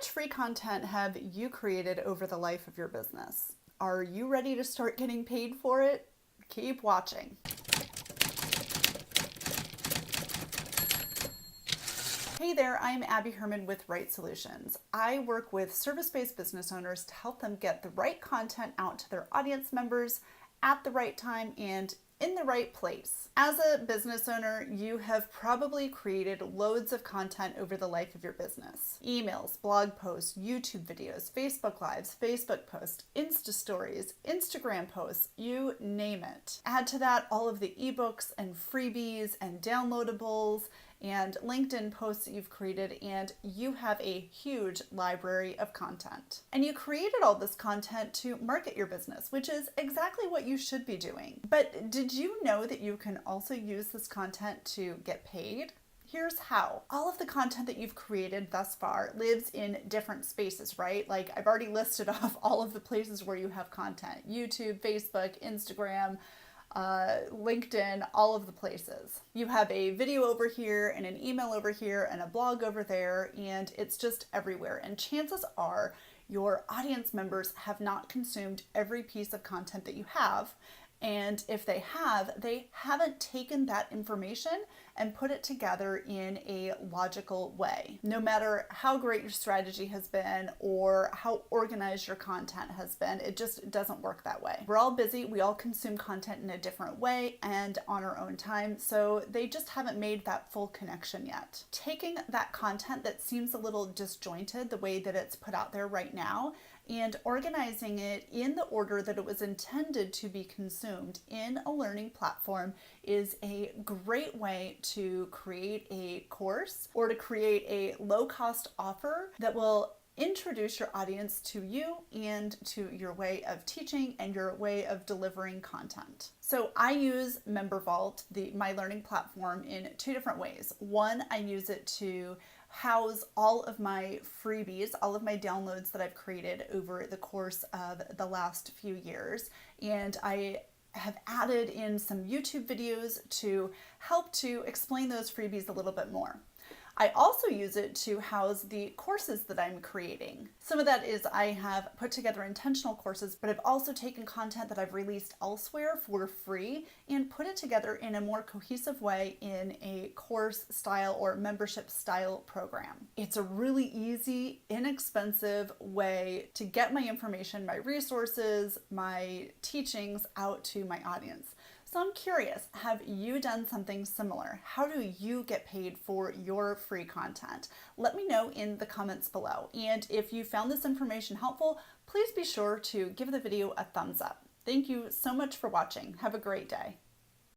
much free content have you created over the life of your business? Are you ready to start getting paid for it? Keep watching. Hey there, I'm Abby Herman with Right Solutions. I work with service-based business owners to help them get the right content out to their audience members at the right time and in the right place. As a business owner, you have probably created loads of content over the life of your business. Emails, blog posts, YouTube videos, Facebook Lives, Facebook posts, Insta stories, Instagram posts, you name it. Add to that all of the ebooks and freebies and downloadables and LinkedIn posts that you've created, and you have a huge library of content. And you created all this content to market your business, which is exactly what you should be doing. But did you know that you can also use this content to get paid? Here's how. All of the content that you've created thus far lives in different spaces, right? Like I've already listed off all of the places where you have content: YouTube, Facebook, Instagram, LinkedIn, all of the places. You have a video over here and an email over here and a blog over there, and it's just everywhere. And chances are your audience members have not consumed every piece of content that you have. And if they haven't taken that information and put it together in a logical way. No matter how great your strategy has been or how organized your content has been, it just doesn't work that way. We're all busy. We all consume content in a different way and on our own time. So they just haven't made that full connection yet. Taking that content that seems a little disjointed the way that it's put out there right now and organizing it in the order that it was intended to be consumed in a learning platform is a great way to create a course or to create a low-cost offer that will introduce your audience to you and to your way of teaching and your way of delivering content. So I use MemberVault, my learning platform, in two different ways. One, I use it to house all of my freebies, all of my downloads that I've created over the course of the last few years. And I have added in some YouTube videos to help to explain those freebies a little bit more. I also use it to house the courses that I'm creating. Some of that is I have put together intentional courses, but I've also taken content that I've released elsewhere for free and put it together in a more cohesive way in a course style or membership style program. It's a really easy, inexpensive way to get my information, my resources, my teachings out to my audience. So I'm curious, have you done something similar? How do you get paid for your free content? Let me know in the comments below. And if you found this information helpful, please be sure to give the video a thumbs up. Thank you so much for watching. Have a great day.